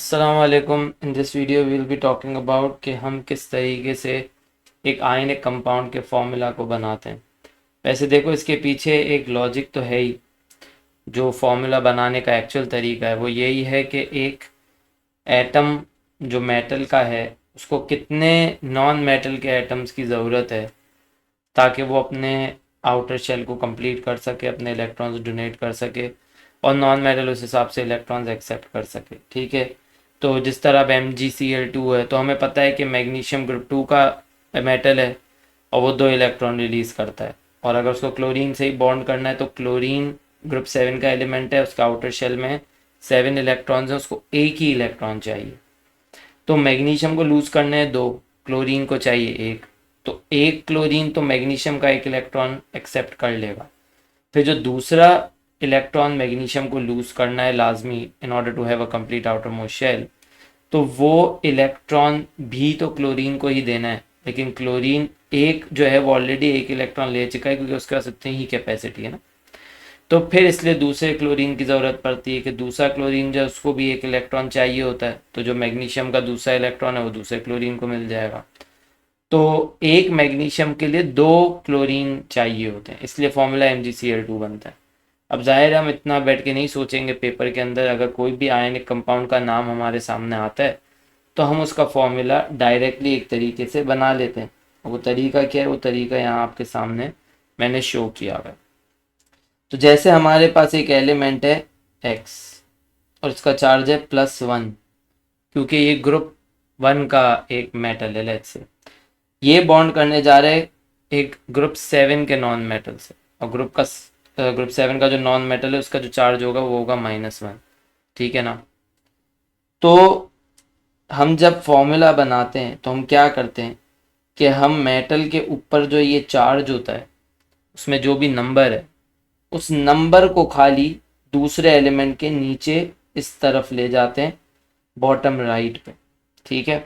अस्सलाम वालेकुम। In this video will be talking about कि हम किस तरीके से एक आयनिक कंपाउंड के फॉर्मूला को बनाते हैं। वैसे देखो, इसके पीछे एक लॉजिक तो है ही। जो फॉर्मूला बनाने का एक्चुअल तरीका है वो यही है कि एक एटम जो मेटल का है उसको कितने नॉन मेटल के एटम्स की ज़रूरत है ताकि वो अपने आउटर शेल को कंप्लीट कर सके, अपने इलेक्ट्रॉन्स डोनेट कर सके और नॉन मेटल उस हिसाब से इलेक्ट्रॉन्स एक्सेप्ट कर सके। ठीक है, तो जिस तरह अब MgCl2 है तो हमें पता है कि मैग्नीशियम ग्रुप 2 का मेटल है और वो 2 इलेक्ट्रॉन रिलीज करता है। और अगर उसको क्लोरीन से ही बॉन्ड करना है तो क्लोरीन ग्रुप 7 का एलिमेंट है, उसका आउटर शेल में 7 इलेक्ट्रॉन्स हैं, उसको एक ही इलेक्ट्रॉन चाहिए। तो मैग्नीशियम को लूज करने हैं 2, क्लोरीन को चाहिए 1। तो एक क्लोरीन तो मैग्नीशियम का 1 इलेक्ट्रॉन एक्सेप्ट कर लेगा। फिर जो दूसरा इलेक्ट्रॉन मैग्नीशियम को लूज करना है लाजमी in order to have a complete outermost shell, तो वो इलेक्ट्रॉन भी तो क्लोरीन को ही देना है। लेकिन क्लोरीन एक जो है वो ऑलरेडी 1 इलेक्ट्रॉन ले चुका है क्योंकि उसके पास उतनी ही कैपेसिटी है ना। तो फिर इसलिए दूसरे क्लोरीन की ज़रूरत पड़ती है कि दूसरा क्लोरीन जो है उसको भी 1 इलेक्ट्रॉन चाहिए होता है, तो जो मैग्नीशियम का दूसरा इलेक्ट्रॉन है वो दूसरे क्लोरीन को मिल जाएगा। तो एक मैग्नीशियम के लिए 2 क्लोरीन चाहिए होते हैं, इसलिए फॉर्मूला MgCl2 बनता है। अब जाहिर है हम इतना बैठ के नहीं सोचेंगे पेपर के अंदर। अगर कोई भी आयनिक कंपाउंड का नाम हमारे सामने आता है तो हम उसका फॉर्मूला डायरेक्टली एक तरीके से बना लेते हैं। वो तरीका क्या है, वो तरीका यहाँ आपके सामने मैंने शो किया हुआ है। तो जैसे हमारे पास एक एलिमेंट है X और इसका चार्ज है +1, क्योंकि ये ग्रुप 1 का एक मेटल है। लेट्स से ये बॉन्ड करने जा रहे हैं एक ग्रुप 7 के नॉन मेटल से, और ग्रुप 7 का जो नॉन मेटल है उसका जो चार्ज होगा वो होगा -1। ठीक है ना। तो हम जब फॉर्मूला बनाते हैं तो हम क्या करते हैं कि हम मेटल के ऊपर जो ये चार्ज होता है उसमें जो भी नंबर है उस नंबर को खाली दूसरे एलिमेंट के नीचे इस तरफ ले जाते हैं, बॉटम राइट पे। ठीक है,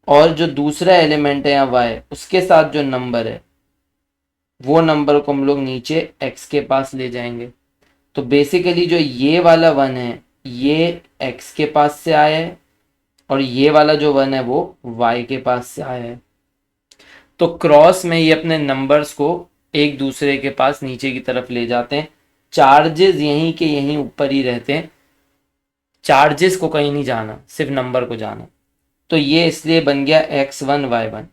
और जो दूसरा एलिमेंट है या y उसके साथ जो नंबर है वो नंबर को हम लोग नीचे x के पास ले जाएंगे। तो बेसिकली जो ये वाला 1 है ये x के पास से आया है और ये वाला जो 1 है वो y के पास से आया है। तो क्रॉस में ये अपने नंबर्स को एक दूसरे के पास नीचे की तरफ ले जाते हैं। चार्जेस यहीं के यहीं ऊपर ही रहते हैं, चार्जेस को कहीं नहीं जाना, सिर्फ नंबर को जाना। तो ये इसलिए बन गया x1 y1।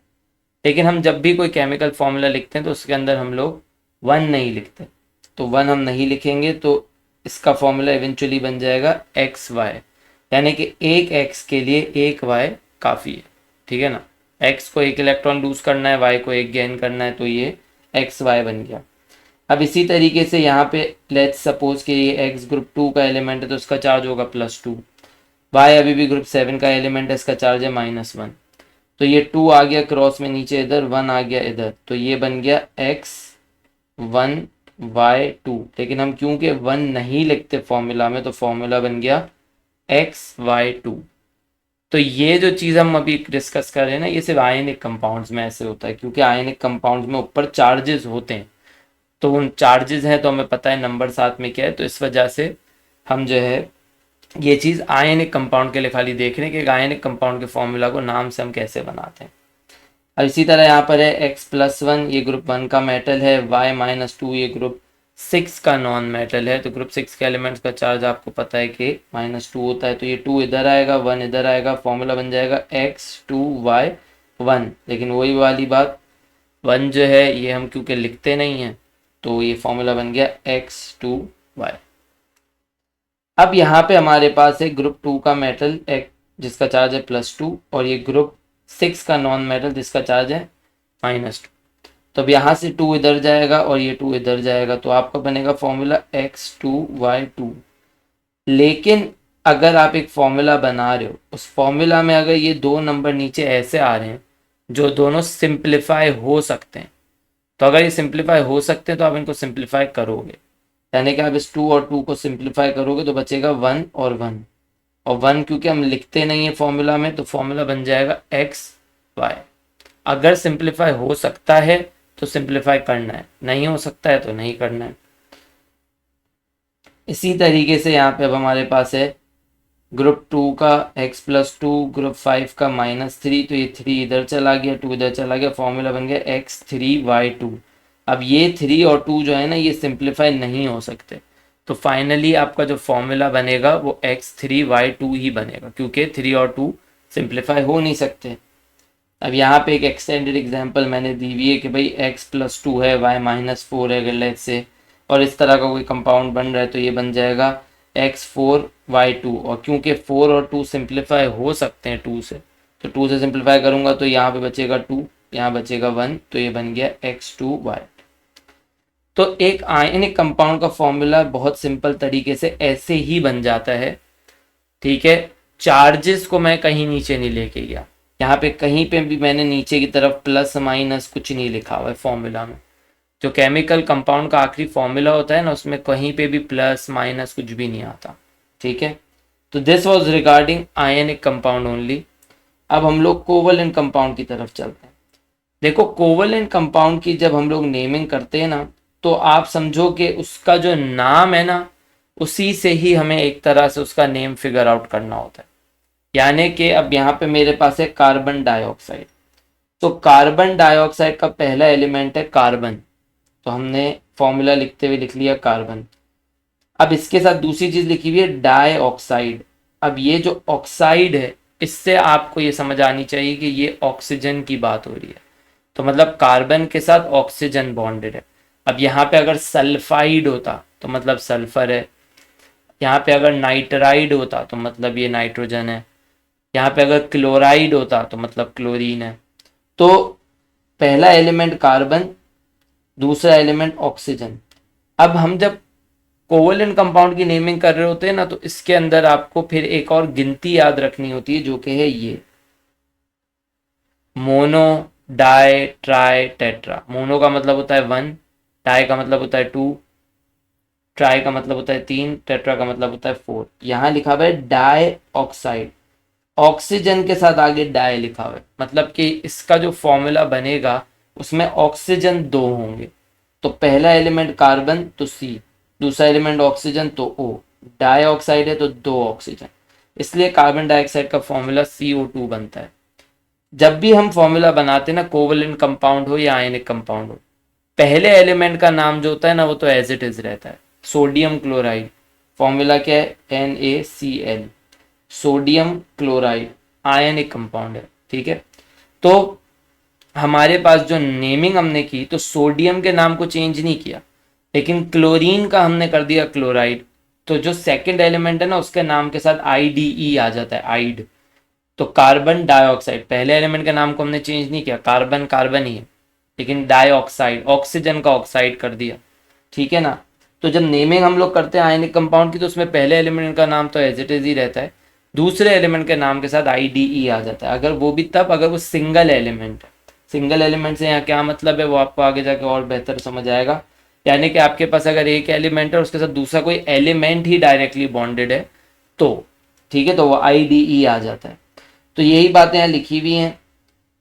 लेकिन हम जब भी कोई केमिकल फॉर्मूला लिखते हैं तो उसके अंदर हम लोग 1 नहीं लिखते। तो 1 हम नहीं लिखेंगे तो इसका फॉर्मूला इवेंचुअली बन जाएगा XY, यानी कि एक x के लिए एक y काफ़ी है। ठीक है ना। x को 1 इलेक्ट्रॉन लूज करना है, y को 1 गेन करना है, तो ये XY बन गया। अब इसी तरीके से यहाँ पे लेट्स सपोज कि ये x ग्रुप 2 का एलिमेंट है तो उसका चार्ज होगा +2। y अभी भी ग्रुप 7 का एलिमेंट है, इसका चार्ज है -1। तो ये 2 आ गया क्रॉस में नीचे इधर, 1 आ गया इधर, तो ये बन गया x1 y2। लेकिन हम क्योंकि 1 नहीं लिखते फॉर्मूला में तो फॉर्मूला बन गया xy2। तो ये जो चीज़ हम अभी डिस्कस कर रहे हैं ना, ये सिर्फ आयनिक कंपाउंड्स में ऐसे होता है, क्योंकि आयनिक कंपाउंड्स में ऊपर चार्जेस होते हैं। तो उन चार्जेस हैं तो हमें पता है नंबर साथ में क्या है, तो इस वजह से हम जो है ये चीज़ आयनिक कंपाउंड के लिए खाली देख रहे हैं कि आयनिक कंपाउंड के फॉर्मूला को नाम से हम कैसे बनाते हैं। अब इसी तरह यहाँ पर है x+1 ये ग्रुप 1 का मेटल है, y-2 ये ग्रुप 6 का नॉन मेटल है। तो ग्रुप 6 के एलिमेंट्स का चार्ज आपको पता है कि -2 होता है, तो ये 2 इधर आएगा, 1 इधर आएगा, फॉर्मूला बन जाएगा x2y1। लेकिन वही वाली बात, 1 जो है ये हम क्योंकि लिखते नहीं हैं तो ये फॉर्मूला बन गया x2y। अब यहाँ पे हमारे पास है ग्रुप 2 का मेटल जिसका चार्ज है +2 और ये ग्रुप 6 का नॉन मेटल जिसका चार्ज है -2। तो अब यहाँ से 2 इधर जाएगा और ये 2 इधर जाएगा, तो आपका बनेगा फॉर्मूला x2y2। लेकिन अगर आप एक फॉर्मूला बना रहे हो, उस फॉर्मूला में अगर ये 2 नंबर नीचे ऐसे आ रहे हैं जो दोनों सिंप्लीफाई हो सकते हैं, तो अगर ये सिंप्लीफाई हो सकते हैं तो आप इनको सिंप्लीफाई करोगे, यानी कि आप इस 2 और 2 को सिंप्लीफाई करोगे तो बचेगा 1 और 1। और 1 क्योंकि हम लिखते नहीं है फॉर्मूला में तो फॉर्मूला बन जाएगा XY। अगर सिंप्लीफाई हो सकता है तो सिंप्लीफाई करना है, नहीं हो सकता है तो नहीं करना है। इसी तरीके से यहाँ पे अब हमारे पास है ग्रुप 2 का x+2, ग्रुप 5 का -3, तो ये 3 इधर चला गया, 2 इधर चला गया, फॉर्मूला बन गया x3y2। अब ये 3 और 2 जो है ना ये सिंप्लीफाई नहीं हो सकते, तो फाइनली आपका जो फॉर्मूला बनेगा वो x3y2 ही बनेगा, क्योंकि 3 और 2 सिंप्लीफाई हो नहीं सकते। अब यहाँ पे एक एक्सटेंडेड एग्जांपल मैंने दी हुई है कि भाई x+2 है, y-4 है अगर लेट्स से, और इस तरह का कोई कंपाउंड बन रहा है तो ये बन जाएगा x4y2, और क्योंकि 4 और 2 सिंप्लीफाई हो सकते हैं 2 से, तो 2 से सिंप्लीफाई करूंगा तो यहाँ पे बचेगा 2, यहाँ बचेगा 1, तो ये बन गया x2y। तो एक आयनिक कंपाउंड का फॉर्मूला बहुत सिंपल तरीके से ऐसे ही बन जाता है, ठीक है। चार्जेस को मैं कहीं नीचे नहीं लेके गया, यहाँ पे कहीं पे भी मैंने नीचे की तरफ प्लस माइनस कुछ नहीं लिखा हुआ है फॉर्मूला में। जो केमिकल कंपाउंड का आखिरी फॉर्मूला होता है ना उसमें कहीं पे भी प्लस माइनस कुछ भी नहीं आता, ठीक है। तो this was regarding ionic compound only. अब हम लोग कोवलेंट कंपाउंड की तरफ चलते हैं। देखो कोवलेंट कंपाउंड की जब हम लोग नेमिंग करते हैं ना, तो आप समझो कि उसका जो नाम है ना उसी से ही हमें एक तरह से उसका नेम फिगर आउट करना होता है। यानी कि अब यहाँ पे मेरे पास है कार्बन डाइऑक्साइड, तो कार्बन डाइऑक्साइड का पहला एलिमेंट है कार्बन, तो हमने फॉर्मूला लिखते हुए लिख लिया कार्बन। अब इसके साथ दूसरी चीज लिखी हुई है डाइऑक्साइड। अब ये जो ऑक्साइड है इससे आपको ये समझ आनी चाहिए कि ये ऑक्सीजन की बात हो रही है, तो मतलब कार्बन के साथ ऑक्सीजन बॉन्डेड है। अब यहाँ पे अगर सल्फाइड होता तो मतलब सल्फर है, यहाँ पे अगर नाइट्राइड होता तो मतलब ये नाइट्रोजन है, यहाँ पे अगर क्लोराइड होता तो मतलब क्लोरीन है। तो पहला एलिमेंट कार्बन, दूसरा एलिमेंट ऑक्सीजन। अब हम जब कोवलेंट कंपाउंड की नेमिंग कर रहे होते हैं ना तो इसके अंदर आपको फिर एक और गिनती याद रखनी होती है जो कि है ये mono, di, tri, tetra. Mono का मतलब होता है 1, डाई का मतलब होता है 2, ट्राई का मतलब होता है 3, टेट्रा का मतलब होता है 4। यहाँ लिखा हुआ है डाई ऑक्साइड, ऑक्सीजन के साथ आगे डाई लिखा हुआ है, मतलब कि इसका जो फॉर्मूला बनेगा उसमें ऑक्सीजन 2 होंगे। तो पहला एलिमेंट कार्बन तो C, दूसरा एलिमेंट ऑक्सीजन तो O, डाई ऑक्साइड है तो 2 ऑक्सीजन, इसलिए कार्बन डाइऑक्साइड का फॉर्मूला CO2 बनता है। जब भी हम फॉर्मूला बनाते हैं ना कोवलेंट कंपाउंड हो या आयनिक कंपाउंड हो, पहले एलिमेंट का नाम जो होता है ना वो तो एज इट इज रहता है। सोडियम क्लोराइड, फॉर्मूला क्या है NaCl, sodium chloride ionic compound है, ठीक है। तो हमारे पास जो नेमिंग हमने की तो सोडियम के नाम को चेंज नहीं किया, लेकिन क्लोरीन का हमने कर दिया क्लोराइड, तो जो सेकंड एलिमेंट है ना उसके नाम के साथ IDE आ जाता है, आइड। तो कार्बन डाइऑक्साइड, पहले एलिमेंट के नाम को हमने चेंज नहीं किया, कार्बन कार्बन ही है, लेकिन डाइऑक्साइड ऑक्सीजन का ऑक्साइड कर दिया, ठीक है ना। तो जब नेमिंग हम लोग करते हैं आयनिक कंपाउंड की तो उसमें पहले एलिमेंट का नाम तो एज इट इज ही रहता है, दूसरे एलिमेंट के नाम के साथ IDE आ जाता है, अगर वो भी तब अगर वो सिंगल एलिमेंट है। सिंगल एलिमेंट से यहाँ क्या मतलब है वो आपको आगे जाके और बेहतर समझ आएगा। यानी कि आपके पास अगर एक एलिमेंट है और उसके साथ दूसरा कोई एलिमेंट ही डायरेक्टली बॉन्डेड है तो ठीक है, तो वो IDE आ जाता है। तो यही बातें यहाँ लिखी हुई हैं।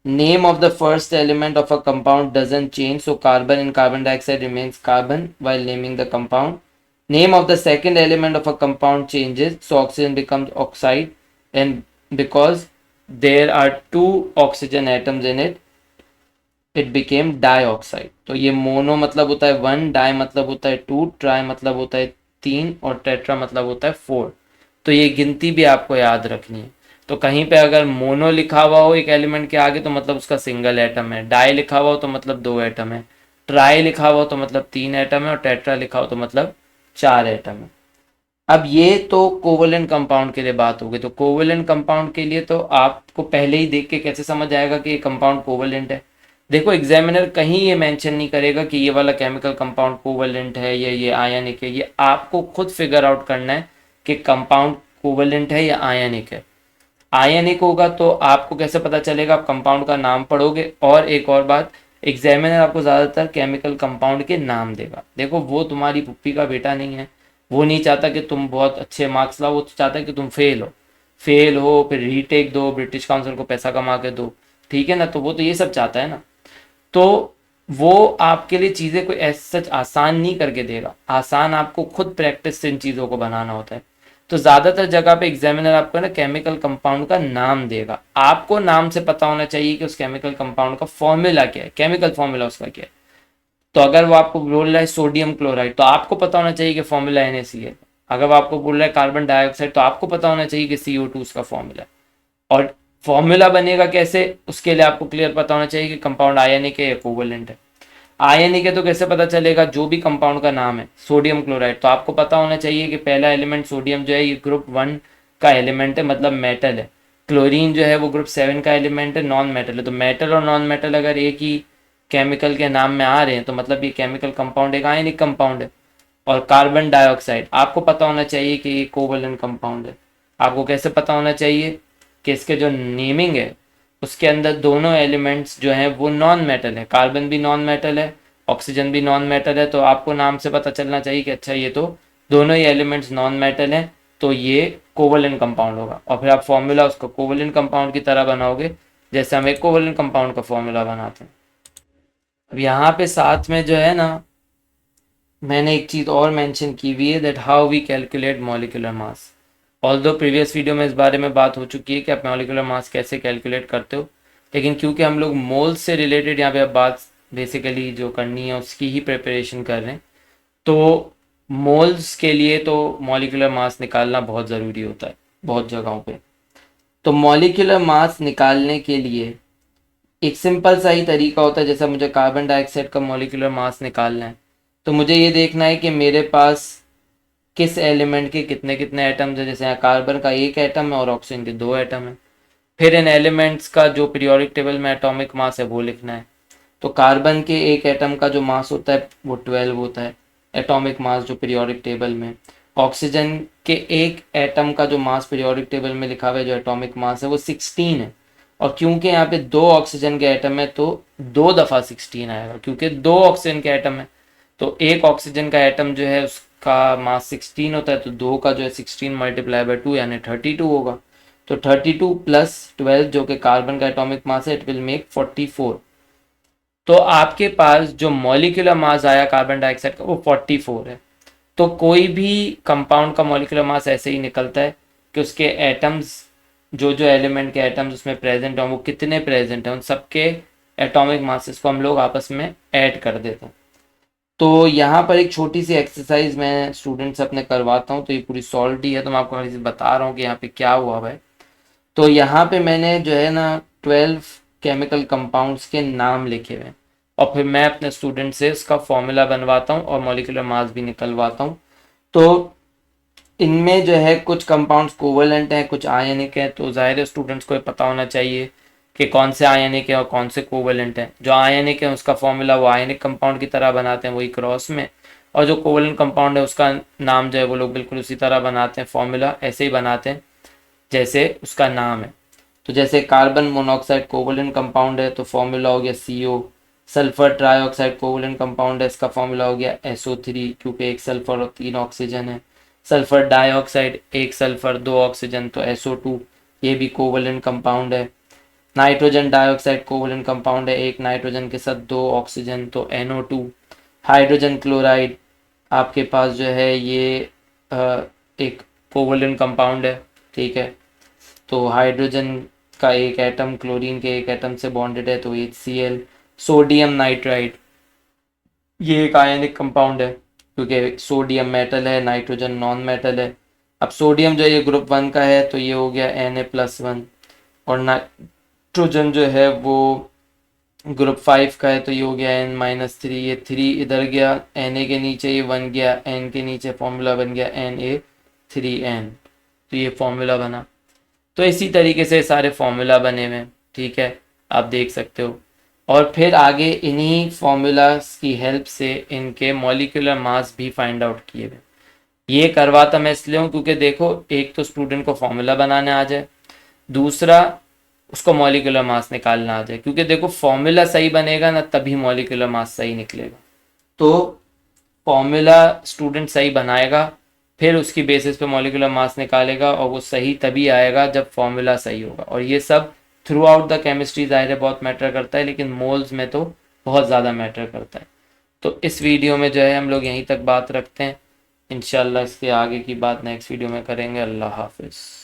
Name of the first element of a compound doesn't change, so carbon in carbon dioxide remains carbon while naming the compound. Name of the second element of a compound changes, so oxygen becomes oxide, and because there are two oxygen atoms in it, it became dioxide. तो ये mono मतलब होता है 1, die मतलब होता है 2, try मतलब होता है 3 और टेट्रा मतलब होता है 4। तो ये गिनती भी आपको याद रखनी है। तो कहीं पे अगर मोनो लिखा हुआ हो एक एलिमेंट के आगे तो मतलब उसका सिंगल एटम है, डाई लिखा हुआ हो तो मतलब 2 एटम है, ट्राई लिखा हुआ हो तो मतलब 3 एटम है, और टेट्रा लिखा हो तो मतलब 4 एटम है। अब ये तो कोवलेंट कंपाउंड के लिए बात हो गई। तो कोवलेंट कंपाउंड के लिए तो आपको पहले ही देख के कैसे समझ आएगा कि ये कंपाउंड कोवलेंट है। देखो एग्जामिनर कहीं ये मेंशन नहीं करेगा कि ये वाला केमिकल कंपाउंड कोवलेंट है या ये आयनिक है, ये आपको खुद फिगर आउट करना है कि कंपाउंड कोवलेंट है या आयनिक है। आयनिक होगा तो आपको कैसे पता चलेगा, आप कंपाउंड का नाम पढ़ोगे। और एक और बात, एग्जामिनर आपको ज़्यादातर केमिकल कंपाउंड के नाम देगा। देखो वो तुम्हारी पुप्पी का बेटा नहीं है, वो नहीं चाहता कि तुम बहुत अच्छे मार्क्स लाओ, वो तो चाहता है कि तुम फेल हो फिर रीटेक दो, ब्रिटिश काउंसिल को पैसा कमा के दो, ठीक है ना। तो वो तो ये सब चाहता है ना। तो वो आपके लिए चीज़ें कोई ऐसा सच आसान नहीं करके देगा, आसान आपको खुद प्रैक्टिस से इन चीज़ों को बनाना होता है। तो ज़्यादातर जगह पे एग्जामिनर आपको ना केमिकल कंपाउंड का नाम देगा, आपको नाम से पता होना चाहिए कि उस केमिकल कंपाउंड का फॉर्मूला क्या है, केमिकल फॉर्मूला उसका क्या है। तो अगर वो आपको बोल रहा है सोडियम क्लोराइड तो आपको पता होना चाहिए कि फॉर्मूला NaCl। अगर वो आपको बोल रहा है कार्बन डाइऑक्साइड तो आपको पता होना चाहिए कि CO2 उसका फॉर्मूला है। और फॉर्मूला बनेगा कैसे, उसके लिए आपको क्लियर पता होना चाहिए कि कंपाउंड आयनिक है या कोवलेंट है। आयनिक है तो कैसे पता चलेगा, जो भी कंपाउंड का नाम है सोडियम क्लोराइड, तो आपको पता होना चाहिए कि पहला एलिमेंट सोडियम जो है ये ग्रुप 1 का एलिमेंट है, मतलब मेटल है। क्लोरीन जो है वो ग्रुप 7 का एलिमेंट है, नॉन मेटल है। तो मेटल और नॉन मेटल अगर एक ही केमिकल के नाम में आ रहे हैं तो मतलब ये केमिकल कंपाउंड एक आयनिक कंपाउंड है। और कार्बन डाइऑक्साइड आपको पता होना चाहिए कि ये कोवलेंट कंपाउंड है। आपको कैसे पता होना चाहिए कि इसके जो नेमिंग है उसके अंदर दोनों एलिमेंट्स जो हैं वो नॉन मेटल है, कार्बन भी नॉन मेटल है, ऑक्सीजन भी नॉन मेटल है। तो आपको नाम से पता चलना चाहिए कि अच्छा ये तो दोनों ही एलिमेंट्स नॉन मेटल हैं, तो ये कोवलेंट कंपाउंड होगा। और फिर आप फॉर्मूला उसको कोवलेंट कंपाउंड की तरह बनाओगे, जैसे हम एक कोवलेंट कंपाउंड का फॉर्मूला बनाते हैं। अब यहाँ पे साथ में जो है ना, मैंने एक चीज़ और मेंशन की हुई है, that how we calculate molecular mass. Although previous video में इस बारे में बात हो चुकी है कि आप मॉलिक्यूलर मास कैसे कैलकुलेट करते हो, लेकिन क्योंकि हम लोग मोल्स से रिलेटेड यहाँ पे अब बात बेसिकली जो करनी है उसकी ही प्रिपरेशन कर रहे हैं, तो मोल्स के लिए तो मॉलिक्यूलर मास निकालना बहुत ज़रूरी होता है बहुत जगहों पे। तो मॉलिक्यूलर मास निकालने के लिए एक सिंपल सा ही तरीका होता है। जैसे मुझे कार्बन डाइऑक्साइड का मॉलिक्यूलर मास निकालना है तो मुझे ये देखना है कि मेरे पास किस एलिमेंट के कितने कितने एटम्स है। जैसे यहाँ कार्बन का एक एटम है और ऑक्सीजन के दो एटम है। फिर इन एलिमेंट्स का जो पीरियोडिक टेबल में एटॉमिक मास है वो लिखना है। तो कार्बन के एक एटम का जो मास होता है वो 12 होता है एटॉमिक मास जो पीरियोडिक टेबल में। ऑक्सीजन के एक एटम का जो मास पीरियोडिक टेबल में लिखा हुआ है जो एटॉमिक मास है वो 16 है। और क्योंकि यहाँ पे दो ऑक्सीजन के एटम है तो 2 दफ़ा 16 आएगा, क्योंकि दो ऑक्सीजन के एटम है तो एक ऑक्सीजन का एटम जो है उसका मास 16 होता है, तो दो का जो है 16 मल्टीप्लाई बाय 2 यानी 32 होगा। तो 32 प्लस 12 जो कि कार्बन का एटॉमिक मास है, इट विल मेक 44। तो आपके पास जो मॉलिक्यूलर मास आया कार्बन डाइऑक्साइड का वो 44 है। तो कोई भी कंपाउंड का मॉलिक्यूलर मास ऐसे ही निकलता है कि उसके एटम्स, जो जो एलिमेंट के एटम्स उसमें प्रेजेंट हैं वो कितने प्रेजेंट हैं, उन सबके एटॉमिक मासेस को हम लोग आपस में ऐड कर देते हैं। तो यहाँ पर एक छोटी सी एक्सरसाइज मैं स्टूडेंट से अपने करवाता हूँ, तो ये पूरी सॉल्व ही है, तो मैं आपको बता रहा हूँ कि यहाँ पे क्या हुआ है। तो यहाँ पे मैंने जो है ना 12 केमिकल कंपाउंड्स के नाम लिखे हुए हैं और फिर मैं अपने स्टूडेंट से इसका फॉर्मूला बनवाता हूँ और मॉलिक्यूलर मास भी निकलवाता हूँ। तो इनमें जो है कुछ कंपाउंड्स कोवलेंट हैं, कुछ आयनिक हैं, तो ज़ाहिर है स्टूडेंट्स को पता होना चाहिए कि कौन से आयनिक है और कौन से कोवलेंट हैं। जो आयनिक है उसका फॉर्मूला वो आयनिक कंपाउंड की तरह बनाते हैं वही क्रॉस में, और जो कोवलेंट कंपाउंड है उसका नाम जो है वो लोग बिल्कुल उसी तरह बनाते हैं, फॉर्मूला ऐसे ही बनाते हैं जैसे उसका नाम है। तो जैसे कार्बन मोनोऑक्साइड कोवलेंट कंपाउंड है तो फॉर्मूला हो गया CO। Sulphur trioxide covalent compound है, इसका फॉर्मूला हो गया SO3 क्योंकि एक सल्फर और 3 ऑक्सीजन है। सल्फर डाइऑक्साइड एक सल्फर 2 ऑक्सीजन तो SO2, ये भी कोवलेंट कंपाउंड है। नाइट्रोजन डाइऑक्साइड कोवलेंट कंपाउंड है, एक नाइट्रोजन के साथ 2 ऑक्सीजन तो NO2। हाइड्रोजन क्लोराइड आपके पास जो है ये एक कोवलेंट कंपाउंड है, ठीक है। तो हाइड्रोजन का एक एटम क्लोरीन के एक एटम से बॉन्डेड है तो HCl। सोडियम नाइट्राइड ये एक आयनिक कंपाउंड है क्योंकि सोडियम मेटल है, नाइट्रोजन नॉन मेटल है। अब सोडियम जो ये ग्रुप 1 का है तो ये हो गया Na+1, और नाइट्रोजन जो है वो ग्रुप 5 का है तो ये हो गया N-3। ये 3 इधर गया, Na के नीचे ये 1 गया, N के नीचे फॉर्मूला बन गया Na3N, तो ये फॉर्मूला बना। तो इसी तरीके से सारे फॉर्मूला बने हुए हैं, ठीक है, आप देख सकते हो। और फिर आगे इन्हीं फॉर्मूलाज की हेल्प से इनके मॉलिक्यूलर मास भी फाइंड आउट किए हुए। ये करवाता मैं इसलिए हूँ क्योंकि देखो एक तो स्टूडेंट को फॉर्मूला बनाने आ जाए, दूसरा उसको मॉलिक्यूलर मास निकालना आ जाए, क्योंकि देखो फॉर्मूला सही बनेगा ना तभी मॉलिक्यूलर मास सही निकलेगा। तो फॉर्मूला स्टूडेंट सही बनाएगा फिर उसकी बेसिस पे मॉलिक्यूलर मास निकालेगा, और वो सही तभी आएगा जब फॉर्मूला सही होगा। और ये सब थ्रू आउट द केमिस्ट्री ज़ाहिर है बहुत मैटर करता है, लेकिन मोल्स में तो बहुत ज़्यादा मैटर करता है। तो इस वीडियो में जो है हम लोग यहीं तक बात रखते हैं। इंशाल्लाह इसके आगे की बात नेक्स्ट वीडियो में करेंगे। अल्लाह हाफिज़।